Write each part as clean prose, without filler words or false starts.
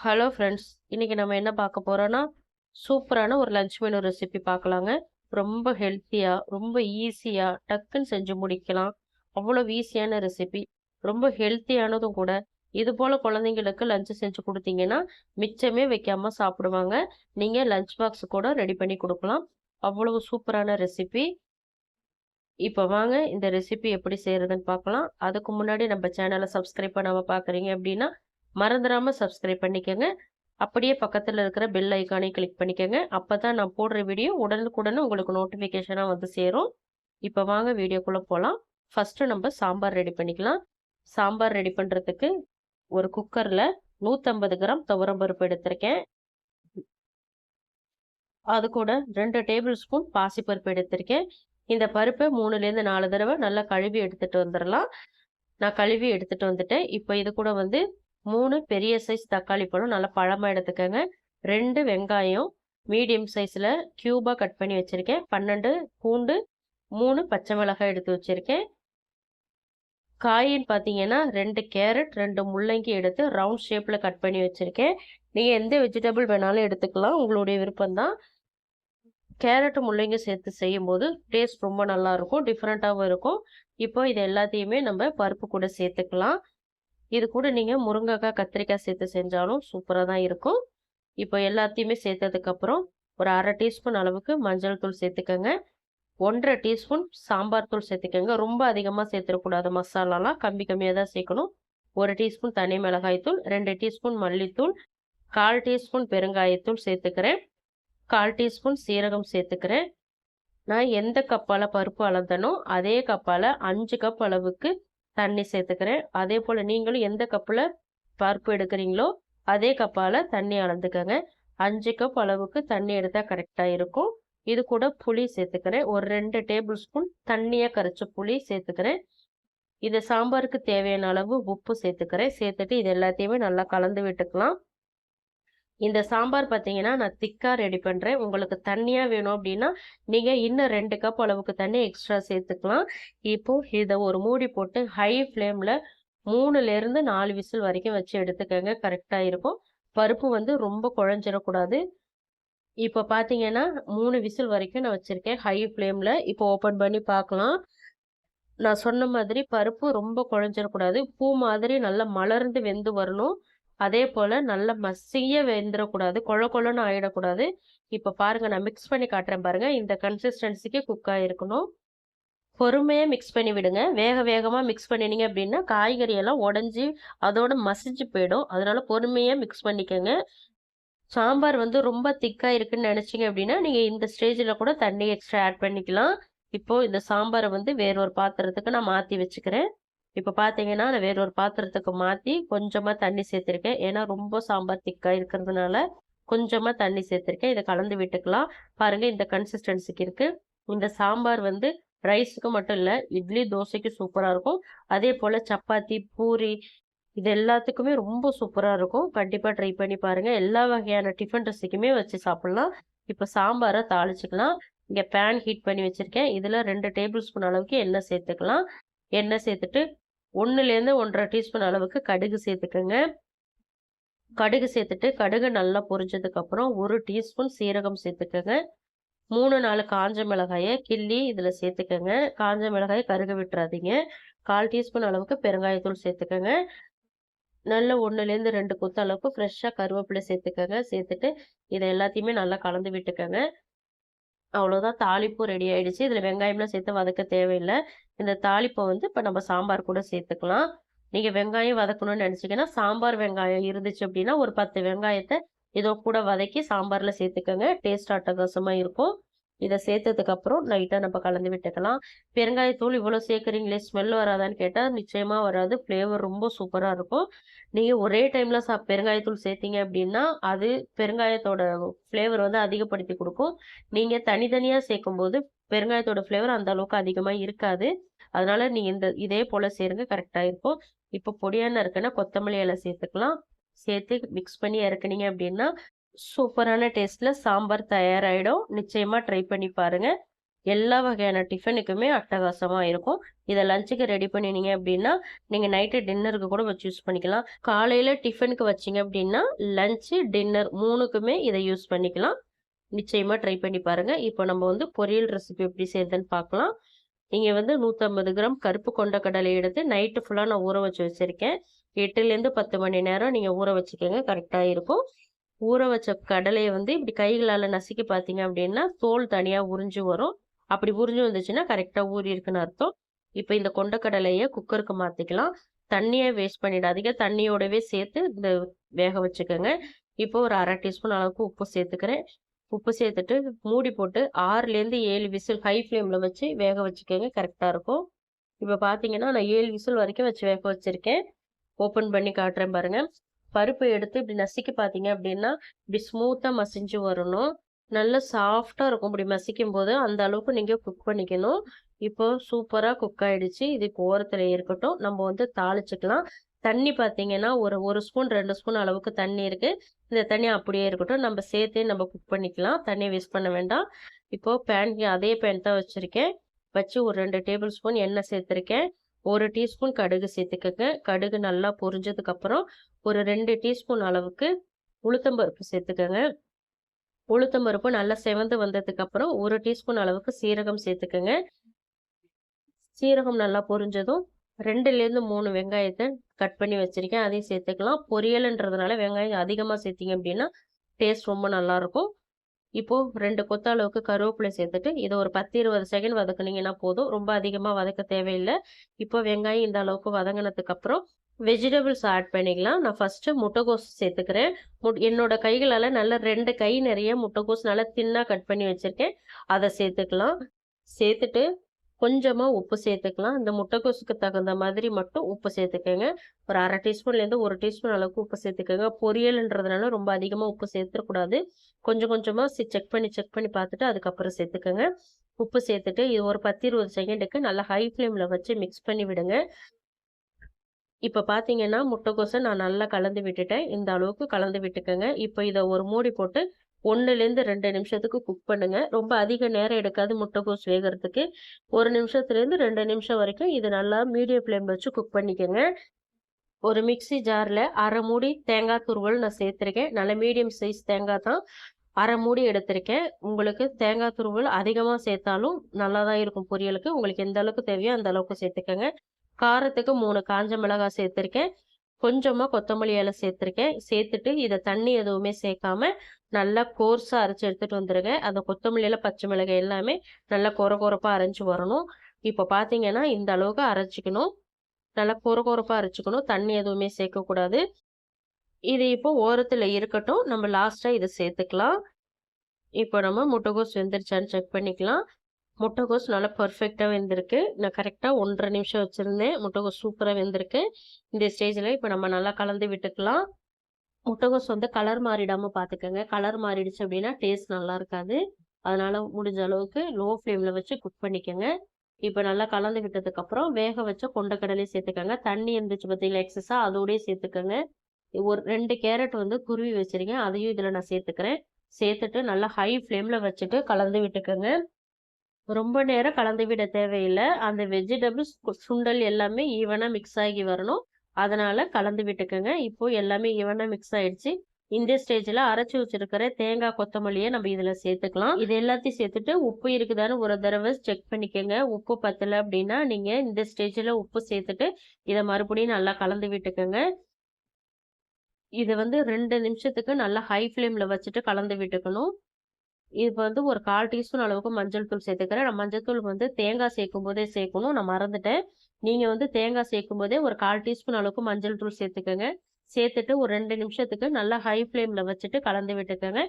Hello friends, இன்னைக்கு நம்ம என்ன பார்க்க போறோம்னா, சூப்பரான ஒரு லஞ்ச் மெனு ரெசிபி பார்க்கலாங்க. ரொம்ப ஹெல்த்தியா, ரொம்ப ஈஸியா, டக்குன்னு செஞ்சு முடிக்கலாம். அவ்வளோ ஈஸியான ரெசிபி. ரொம்ப ஹெல்த்தியானதும் கூட. இது போல குழந்தைங்களுக்கு லஞ்ச் செஞ்சு கொடுத்தீங்கன்னா, மிச்சமே வைக்காம சாப்பிடுவாங்க. நீங்க லஞ்ச் பாக்ஸ் கூட ரெடி பண்ணி கொடுக்கலாம். அவ்வளவு சூப்பரான ரெசிபி. இப்போ வாங்க இந்த ரெசிபி எப்படி செய்யறதுன்னு பார்க்கலாம். அதுக்கு முன்னாடி நம்ம சேனலை சப்ஸ்கிரைப் பண்ணாம பார்க்குறீங்க அப்படின்னா, மறந்துடாம சப்ஸ்கிரைப் பண்ணிக்கோங்க. அப்படியே பக்கத்தில் இருக்கிற பெல் ஐக்கானையும் கிளிக் பண்ணிக்கோங்க. அப்போ தான் நான் போடுற வீடியோ உடனுக்குடனே உங்களுக்கு நோட்டிஃபிகேஷனாக வந்து சேரும். இப்போ வாங்க வீடியோக்குள்ளே போகலாம். ஃபஸ்ட்டு நம்ம சாம்பார் ரெடி பண்ணிக்கலாம். சாம்பார் ரெடி பண்ணுறதுக்கு ஒரு குக்கரில் 150 கிராம் துவரம்பருப்பு எடுத்திருக்கேன். அது கூட 2 டேபிள் ஸ்பூன் பாசிப்பருப்பு எடுத்திருக்கேன். இந்த பருப்பை 3லேருந்து 4 தடவை நல்லா கழுவி எடுத்துகிட்டு வந்துடலாம். நான் கழுவி எடுத்துகிட்டு வந்துட்டேன். இப்போ இது கூட வந்து 3 பெரிய சைஸ் தக்காளி பழம் நல்லா பழமாக எடுத்துக்கோங்க. 2 வெங்காயம் மீடியம் சைஸில் க்யூபாக கட் பண்ணி வச்சுருக்கேன். 12 பூண்டு, 3 பச்சை மிளகாய் எடுத்து வச்சுருக்கேன். காயின்னு பார்த்தீங்கன்னா 2 கேரட், 2 முள்ளங்கி எடுத்து ரவுண்ட் ஷேப்பில் கட் பண்ணி வச்சுருக்கேன். நீங்கள் எந்த வெஜிடபிள் வேணாலும் எடுத்துக்கலாம், உங்களுடைய விருப்பம்தான். கேரட்டு முள்ளங்கி சேர்த்து செய்யும்போது டேஸ்ட் ரொம்ப நல்லாயிருக்கும், டிஃப்ரெண்ட்டாகவும் இருக்கும். இப்போ இது எல்லாத்தையுமே நம்ம பருப்பு கூட சேர்த்துக்கலாம். இது கூட நீங்கள் முருங்கைக்காய், கத்திரிக்காய் சேர்த்து செஞ்சாலும் சூப்பராக தான் இருக்கும். இப்போ எல்லாத்தையுமே சேர்த்ததுக்கப்புறம் ஒரு 1/2 டீஸ்பூன் அளவுக்கு மஞ்சள் தூள் சேர்த்துக்கோங்க. 1/2 டீஸ்பூன் சாம்பார் தூள் சேர்த்துக்கோங்க. ரொம்ப அதிகமாக சேர்த்துடக்கூடாது, மசாலாலாம் கம்மியாக தான் சேர்க்கணும். 1 டீஸ்பூன் தனி மிளகாய் தூள், 2 டீஸ்பூன் மல்லித்தூள், 1/4 டீஸ்பூன் பெருங்காயத்தூள் சேர்த்துக்கிறேன். 1/4 டீஸ்பூன் சீரகம் சேர்த்துக்கிறேன். நான் எந்த கப்பால் பருப்பு அளந்தனோ அதே கப்பால் 5 கப் அளவுக்கு தண்ணி சேர்த்துக்கிறேன். அதே போல் நீங்களும் எந்த கப்பில் பருப்பு எடுக்கிறீங்களோ அதே கப்பால் தண்ணி அளந்துக்கங்க. 5 கப் அளவுக்கு தண்ணி எடுத்தால் கரெக்டாக இருக்கும். இது கூட புளி சேர்த்துக்கிறேன். ஒரு 2 டேபிள் ஸ்பூன் தண்ணியாக கரைச்ச புளி சேர்த்துக்கிறேன். இது சாம்பாருக்கு தேவையான அளவு உப்பு சேர்த்துக்கிறேன். சேர்த்துட்டு இது எல்லாத்தையுமே நல்லா கலந்து விட்டுக்கலாம். இந்த சாம்பார் பார்த்தீங்கன்னா நான் திக்காக ரெடி பண்ணுறேன். உங்களுக்கு தண்ணியாக வேணும் அப்படின்னா நீங்கள் இன்னும் 2 கப் அளவுக்கு தண்ணி எக்ஸ்ட்ரா சேர்த்துக்கலாம். இப்போது இதை ஒரு மூடி போட்டு ஹை ஃப்ளேமில் 3லேருந்து 4 விசில் வரைக்கும் வச்சு எடுத்துக்கோங்க, கரெக்டாக இருக்கும். பருப்பு வந்து ரொம்ப குழஞ்சிடக்கூடாது. இப்போ பார்த்தீங்கன்னா 3 விசில் வரைக்கும் நான் வச்சுருக்கேன் ஹை ஃப்ளேமில். இப்போ ஓப்பன் பண்ணி பார்க்கலாம். நான் சொன்ன மாதிரி பருப்பு ரொம்ப குழஞ்சிடக்கூடாது. பூ மாதிரி நல்லா மலர்ந்து வெந்து வரணும். அதே போல் நல்லா மசிய வெந்துடக்கூடாது, கொழ கொழன்னு ஆகிடக்கூடாது. இப்போ பாருங்கள், நான் மிக்ஸ் பண்ணி காட்டுறேன் பாருங்கள். இந்த கன்சிஸ்டன்சிக்கு குக் ஆகிருக்கணும். பொறுமையாக மிக்ஸ் பண்ணி விடுங்க. வேகமாக மிக்ஸ் பண்ணினீங்க அப்படின்னா காய்கறியெல்லாம் உடஞ்சி அதோட மசிஞ்சு போயிடும். அதனால பொறுமையாக மிக்ஸ் பண்ணிக்கோங்க. சாம்பார் வந்து ரொம்ப திக்காக இருக்குன்னு நினச்சிங்க அப்படின்னா நீங்கள் இந்த ஸ்டேஜில் கூட தண்ணி எக்ஸ்ட்ரா ஆட் பண்ணிக்கலாம். இப்போது இந்த சாம்பாரை வந்து வேறொரு பாத்திரத்துக்கு நான் மாற்றி வச்சுக்கிறேன். இப்போ பார்த்தீங்கன்னா நான் வேறொரு பாத்திரத்துக்கு மாற்றி கொஞ்சமாக தண்ணி சேர்த்துருக்கேன். ஏன்னா ரொம்ப சாம்பார் திக்காக இருக்கிறதுனால கொஞ்சமாக தண்ணி சேர்த்துருக்கேன். இதை கலந்து விட்டுக்கலாம். பாருங்கள், இந்த கன்சிஸ்டன்சிக்கு இருக்குது. இந்த சாம்பார் வந்து ரைஸுக்கு மட்டும் இல்லை, இட்லி தோசைக்கு சூப்பராக இருக்கும். அதே போல் சப்பாத்தி, பூரி இது எல்லாத்துக்குமே ரொம்ப சூப்பராக இருக்கும். கண்டிப்பாக ட்ரை பண்ணி பாருங்கள். எல்லா வகையான டிஃபன் ரெசிபிக்குமே வச்சு சாப்பிட்லாம். இப்போ சாம்பாரை தாளிச்சிக்கலாம். இங்கே பேன் ஹீட் பண்ணி வச்சுருக்கேன். இதில் 2 டேபிள் ஸ்பூன் அளவுக்கு எண்ணெய் சேர்த்துக்கலாம். எண்ணெய் சேர்த்துட்டு 1லேருந்து 1/2 டீஸ்பூன் அளவுக்கு கடுகு சேர்த்துக்கோங்க. கடுகு சேர்த்துட்டு கடுகு நல்லா பொரிஞ்சதுக்கப்புறம் 1 டீஸ்பூன் சீரகம் சேர்த்துக்கோங்க. 3-4 காஞ்ச மிளகாயை கிள்ளி இதில் சேர்த்துக்கோங்க. காஞ்ச மிளகாயை கருக விட்டுறாதீங்க. 1/4 டீஸ்பூன் அளவுக்கு பெருங்காயத்தூள் சேர்த்துக்கோங்க. நல்ல 1லேருந்து 2 கொத்து அளவுக்கு ஃப்ரெஷ்ஷாக கருவேப்பிலை சேர்த்துக்கோங்க. சேர்த்துட்டு இதை எல்லாத்தையுமே நல்லா கலந்து விட்டுக்கோங்க. அவ்வளோதான், தாளிப்பும் ரெடி ஆகிடுச்சு. இதில் வெங்காயம்லாம் சேர்த்து வதக்க தேவையில்லை. இந்த தாளிப்பை வந்து இப்போ நம்ம சாம்பார் கூட சேர்த்துக்கலாம். நீங்கள் வெங்காயம் வதக்கணும்னு நினச்சிங்கன்னா சாம்பார் வெங்காயம் இருந்துச்சு அப்படின்னா ஒரு 10 வெங்காயத்தை இதோ கூட வதக்கி சாம்பாரில் சேர்த்துக்கோங்க. டேஸ்ட் அட்டகாசமாக இருக்கும். இதை சேர்த்ததுக்கப்புறம் லைட்டாக நம்ம கலந்து விட்டுக்கலாம். பெருங்காயத்தூள் இவ்வளோ சேர்க்குறீங்களே, ஸ்மெல் வராதான்னு கேட்டால் நிச்சயமாக வராது. ஃப்ளேவர் ரொம்ப சூப்பராக இருக்கும். நீங்கள் ஒரே டைமில் பெருங்காயத்தூள் சேர்த்திங்க அப்படின்னா அது பெருங்காயத்தோட ஃப்ளேவர் வந்து அதிகப்படுத்தி கொடுக்கும். நீங்கள் தனித்தனியாக சேர்க்கும்போது பெருங்காயத்தோட ஃப்ளேவர் அந்த அளவுக்கு அதிகமாக இருக்காது. அதனால் நீங்கள் இதே போல் சேருங்க, கரெக்டாக இருக்கும். இப்போ பொடியான இருக்குன்னா கொத்தமல்லி இலை சேர்த்துக்கலாம். சேர்த்து மிக்ஸ் பண்ணி இறக்குனீங்க அப்படின்னா சூப்பரான டேஸ்ட்டில் சாம்பார் தயாராகிடும். நிச்சயமாக ட்ரை பண்ணி பாருங்கள். எல்லா வகையான டிஃபனுக்குமே அட்டகாசமா இருக்கும். இத லஞ்சுக்கு ரெடி பண்ணினீங்க அப்படின்னா, நீங்க நைட்டு டின்னருக்கு கூட வச்சு யூஸ் பண்ணிக்கலாம். காலையில டிஃபனுக்கு வச்சீங்க அப்படின்னா, லஞ்ச்சு, டின்னர் 3க்குமே இத யூஸ் பண்ணிக்கலாம். நிச்சயமா ட்ரை பண்ணி பாருங்க. இப்போ நம்ம வந்து பொரியல் ரெசிபி எப்படி செய்றதுன்னு பார்க்கலாம். இங்க வந்து 150 கிராம் கருப்பு கொண்டைக்கடலை எடுத்து நைட்டு ஃபுல்லா நான் ஊற வச்சு வச்சிருக்கேன். 8லேருந்து 10 மணி நேரம் நீங்க ஊற வச்சுக்கங்க. கரெக்ட்டா இருக்கும். ஊற வச்ச கடலைய வந்து இப்படி கைகளால நசுக்கி பார்த்தீங்க அப்படின்னா, தோல் தனியா உறிஞ்சு வரும். அப்படி உறிஞ்சு வந்துச்சுன்னா கரெக்ட்டா ஊறியிருக்குன்னு அர்த்தம். இப்ப இந்த கொண்டைக்கடலைய குக்கருக்கு மாத்திக்கலாம். தண்ணிய வேஸ்ட் பண்ணிடாதீங்க. தண்ணியோடவே சேர்த்து இந்த வேக வச்சுக்கங்க. இப்போ ஒரு 1/2 டீஸ்பூன் அளவுக்கு உப்பு சேர்த்துக்கிறேன். உப்பு சேர்த்துட்டு மூடி போட்டு 6லேருந்து 7 விசில் ஹை ஃப்ளேம்ல வச்சு வேக வச்சுக்கங்க. கரெக்ட்டா இருக்கும். இப்ப பார்த்தீங்கன்னா, நான் 7 விசில் வரைக்கும் வச்சு வேக வச்சிருக்கேன். ஓப்பன் பண்ணி காட்டுறேன் பாருங்க. பருப்பு எடுத்து இப்படி நசுக்கி பார்த்தீங்க அப்படின்னா, இப்படி ஸ்மூத்தா மசிஞ்சு வரணும். நல்ல சாஃப்ட்டா இருக்கும். இப்படி மசிக்கும்போது அந்த அளவுக்கு நீங்க குக் பண்ணிக்கணும். இப்போ சூப்பரா குக் ஆயிடுச்சு. இது இப்போ ஓரத்துல இருக்கட்டும். நம்ம வந்து தாளிச்சுக்கலாம். தண்ணி பார்த்தீங்கன்னா, ஒரு 1 ஸ்பூன், 2 ஸ்பூன் அளவுக்கு தண்ணி இருக்கு. இந்த தண்ணி அப்படியே இருக்கட்டும். நம்ம சேர்த்தே நம்ம குக் பண்ணிக்கலாம். தண்ணிய வேஸ்ட் பண்ண வேண்டாம். இப்போ அதே பேன் தான் வச்சிருக்கேன். வச்சு ஒரு 2 டேபிள் ஸ்பூன் எண்ணெய் சேர்த்துருக்கேன். 1 டீஸ்பூன் கடுகு சேர்த்துக்கங்க. கடுகு நல்லா பொரிஞ்சதுக்கப்புறம், ஒரு 2 டீஸ்பூன் அளவுக்கு உளுத்தம்பருப்பு சேர்த்துக்கங்க. உளுத்தம்பருப்பு நல்லா செவந்து வந்ததுக்கப்புறம், 1 டீஸ்பூன் அளவுக்கு சீரகம் சேர்த்துக்கங்க. சீரகம் நல்லா பொரிஞ்சதும் 2லேருந்து 3 வெங்காயத்த கட் பண்ணி வச்சிருக்கேன். அதையும் சேர்த்துக்கலாம். பொரியலுன்றதுனால வெங்காயம் அதிகமா சேர்த்தீங்க அப்படின்னா, டேஸ்ட் ரொம்ப நல்லாருக்கும். இப்போ 2 கொத்த அளவுக்கு கருவேப்பிலை சேர்த்துட்டு, இத ஒரு 10, 20 செகண்ட் வதக்குனீங்கன்னா போதும். ரொம்ப அதிகமா வதக்க தேவையில்ல. இப்போ வெங்காயம் இந்த அளவுக்கு வதங்குனதுக்கு அப்புறம், வெஜிடபிள்ஸ் ஆட் பண்ணிக்கலாம். நான் ஃபர்ஸ்ட்டு முட்டைகோஸ் சேர்த்துக்கிறேன். என்னோட கைகளால நல்லா 2 கை நெறைய முட்டைகோஸ் நல்லா தின்னா கட் பண்ணி வச்சிருக்கேன். அத சேர்த்துக்கலாம். சேர்த்துட்டு கொஞ்சமா உப்பு சேர்த்துக்கலாம். இந்த முட்டைக்கோஸுக்கு தகுந்த மாதிரி மட்டும் உப்பு சேர்த்துக்கங்க. ஒரு 1/2 டீஸ்பூன்லேருந்து 1 டீஸ்பூன் அளவுக்கு உப்பு சேர்த்துக்கங்க. பொரியல்ன்றதுனால ரொம்ப அதிகமா உப்பு சேர்த்துறக்கூடாது. கொஞ்சம் கொஞ்சமா செக் பண்ணி பார்த்துட்டு அதுக்கப்புறம் சேர்த்துக்கங்க. உப்பு சேர்த்துட்டு இது ஒரு 10, 20 செகண்டுக்கு நல்லா ஹை ஃப்ளேம்ல வச்சு மிக்ஸ் பண்ணி விடுங்க. இப்ப பார்த்தீங்கன்னா, முட்டைக்கோஸ நான் நல்லா கலந்து விட்டுட்டேன். இந்த அளவுக்கு கலந்து விட்டுக்கங்க. இப்ப இத ஒரு மூடி போட்டு 1லேருந்து 2 நிமிஷத்துக்கு குக் பண்ணுங்க. ரொம்ப அதிக நேரம் எடுக்காது முட்டைக்கோஸ் வேகறதுக்கு. 1 நிமிஷத்துலேருந்து 2 நிமிஷம் வரைக்கும் இது நல்லா மீடியம் ஃப்ளேம்ல வச்சு குக் பண்ணிக்கங்க. ஒரு மிக்ஸி ஜார்ல 1/2 மூடி தேங்காய் துருவல் நான் சேர்த்துருக்கேன். நல்ல மீடியம் சைஸ் தேங்காய் தான். 1/2 மூடி எடுத்திருக்கேன். உங்களுக்கு தேங்காய் துருவல் அதிகமா சேர்த்தாலும் நல்லா தான் இருக்கும் பொரியலுக்கு. உங்களுக்கு எந்த அளவுக்கு தேவையோ அந்த அளவுக்கு சேர்த்துக்கங்க. காரத்துக்கு 3 காஞ்ச மிளகாய் சேர்த்துருக்கேன். கொஞ்சமா கொத்தமல்லி இலை சேர்த்துருக்கேன். சேர்த்துட்டு இத தண்ணி எதுவுமே சேர்க்காம நல்லா கோர்ஸா அரைச்சு எடுத்துட்டு வந்துருங்க. அந்த கொத்தமல்லி இலை, பச்சை மிளகாய் எல்லாமே நல்லா கொரகொரப்பா அரைஞ்சு வரணும். இப்ப பார்த்தீங்கன்னா, இந்த அளவுக்கு அரைச்சுக்கணும். நல்லா கொரகொரப்பா அரைச்சுக்கணும். தண்ணி எதுவுமே சேர்க்கக்கூடாது. இது இப்போ ஓரத்துல இருக்கட்டும். நம்ம லாஸ்ட்டா இத சேர்த்துக்கலாம். இப்போ நம்ம முட்டைகோஸ் வெந்துருச்சான்னு செக் பண்ணிக்கலாம். முட்டைகோஸ் நல்லா பெர்ஃபெக்ட்டா வெந்திருக்கு. நான் கரெக்ட்டா 1 1/2 நிமிஷம் வச்சிருந்தேன். முட்டைகோஸ் சூப்பரா வெந்திருக்கு. இந்த ஸ்டேஜ்ல இப்ப நம்ம நல்லா கலந்து விட்டுக்கலாம். முட்டைகோஸ் வந்து கலர் மாறிடாம பார்த்துக்கங்க. கலர் மாறிடுச்சு அப்படின்னா டேஸ்ட் நல்லா இருக்காது. அதனால முடிஞ்ச அளவுக்கு லோ ஃப்ளேம்ல வச்சு குக் பண்ணிக்கங்க. இப்ப நல்லா கலந்து விட்டதுக்கப்புறம் வேக வச்ச கொண்டைக்கடலையும் சேர்த்துக்கங்க. தண்ணி இருந்துச்சு பார்த்தீங்களா எக்ஸஸா அதோடயே சேர்த்துக்கங்க. ஒரு 2 கேரட் வந்து குருவி வச்சிருக்கேன். அதையும் இதுல நான் சேர்த்துக்கிறேன். சேர்த்துட்டு நல்லா ஹை ஃப்ளேம்ல வச்சுட்டு கலந்து விட்டுக்கங்க. ரொம்ப நேரம் கலந்து விட தேவையில்ல. அந்த வெஜிடபிள்ஸ் சுண்டல் எல்லாமே ஈவனா மிக்ஸ் ஆகி வரணும். அதனால கலந்து விட்டுக்கங்க. இப்போ எல்லாமே ஈவனா மிக்ஸ் ஆயிடுச்சு. இந்த ஸ்டேஜ்ல அரைச்சு வச்சிருக்கிற தேங்காய், கொத்தமல்லிய நம்ம இதுல சேர்த்துக்கலாம். இது எல்லாத்தையும் சேர்த்துட்டு உப்பு இருக்குதான்னு ஒரு தடவை செக் பண்ணிக்கங்க. உப்பு பத்தல அப்படின்னா நீங்க இந்த ஸ்டேஜ்ல உப்பு சேர்த்துட்டு இத மறுபடியும் நல்லா கலந்து விட்டுக்கங்க. இது வந்து 2 நிமிஷத்துக்கு நல்லா ஹை ஃப்ளேம்ல வச்சுட்டு கலந்து விட்டுக்கணும். இப்ப வந்து ஒரு 1/4 டீஸ்பூன் அளவுக்கு மஞ்சள் தூள் சேர்த்துக்கிறேன். நான் மஞ்சள் தூள் வந்து தேங்காய் சேர்க்கும்போதே சேர்க்கணும். நான் மறந்துட்டேன். நீங்க வந்து தேங்காய் சேர்க்கும்போதே ஒரு 1/4 டீஸ்பூன் அளவுக்கு மஞ்சள் தூள் சேர்த்துக்கங்க. சேர்த்துட்டு ஒரு 2 நிமிஷத்துக்கு நல்லா ஹை ஃப்ளேம்ல வச்சுட்டு கலந்து விட்டுக்கங்க.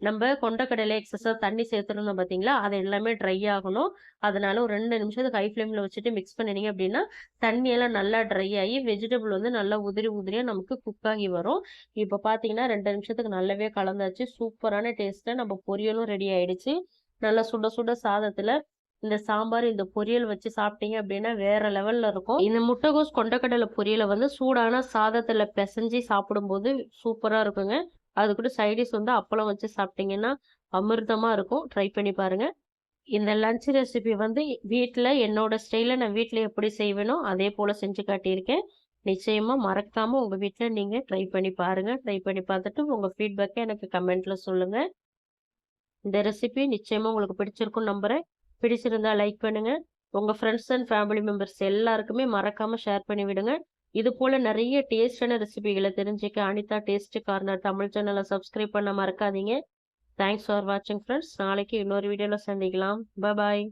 நம்ம கொண்டைக்கடலை எக்ஸஸா தண்ணி சேர்த்துருந்தோம் பார்த்தீங்களா, அது எல்லாமே ட்ரை ஆகணும். அதனால ஒரு 2 நிமிஷத்துக்கு ஹை ஃப்ளேம்ல வச்சுட்டு மிக்ஸ் பண்ணினீங்க அப்படின்னா, தண்ணியெல்லாம் நல்லா ட்ரை ஆகி வெஜிடபிள் வந்து நல்லா உதிரி உதிரியா நமக்கு குக் ஆகி வரும். இப்ப பார்த்தீங்கன்னா 2 நிமிஷத்துக்கு நல்லாவே கலந்தாச்சு. சூப்பரான டேஸ்ட்ல நம்ம பொரியலும் ரெடி ஆயிடுச்சு. நல்லா சுட சுட சாதத்துல இந்த சாம்பார், இந்த பொரியல் வச்சு சாப்பிட்டீங்க அப்படின்னா வேற லெவல்ல இருக்கும். இந்த முட்டைகோஸ் கொண்டைக்கடலை பொரியல வந்து சூடான சாதத்துல பெசஞ்சு சாப்பிடும்போது சூப்பரா இருக்குங்க. அது கூட சைட் டிஷ் வந்து அப்பளம் வச்சு சாப்பிட்டீங்கன்னா அமிர்தமா இருக்கும். ட்ரை பண்ணி பாருங்க. இந்த லஞ்ச் ரெசிபி வந்து வீட்டில் என்னோட ஸ்டைலில் நான் வீட்டில் எப்படி செய்வேனோ அதே போல் செஞ்சு காட்டியிருக்கேன். நிச்சயமாக மறக்காமல் உங்கள் வீட்டில் நீங்கள் ட்ரை பண்ணி பாருங்கள். ட்ரை பண்ணி பார்த்துட்டு உங்கள் ஃபீட்பேக்கை எனக்கு கமெண்ட்டில் சொல்லுங்கள். இந்த ரெசிபி நிச்சயமாக உங்களுக்கு பிடிச்சிருக்கும்னு நம்புகிறேன். பிடிச்சிருந்தா லைக் பண்ணுங்கள். உங்கள் ஃப்ரெண்ட்ஸ் அண்ட் ஃபேமிலி மெம்பர்ஸ் எல்லாருக்குமே மறக்காமல் ஷேர் பண்ணி விடுங்க. இது போல் நிறைய டேஸ்டான ரெசிபிகளை தெரிஞ்சுக்க அனிதா டேஸ்ட் கார்னர் தமிழ் சேனலை சப்ஸ்கிரைப் பண்ண மறக்காதீங்க. தேங்க்ஸ் ஃபார் வாட்சிங் ஃப்ரெண்ட்ஸ். நாளைக்கு இன்னொரு வீடியோவில் சந்திக்கலாம். பாய்.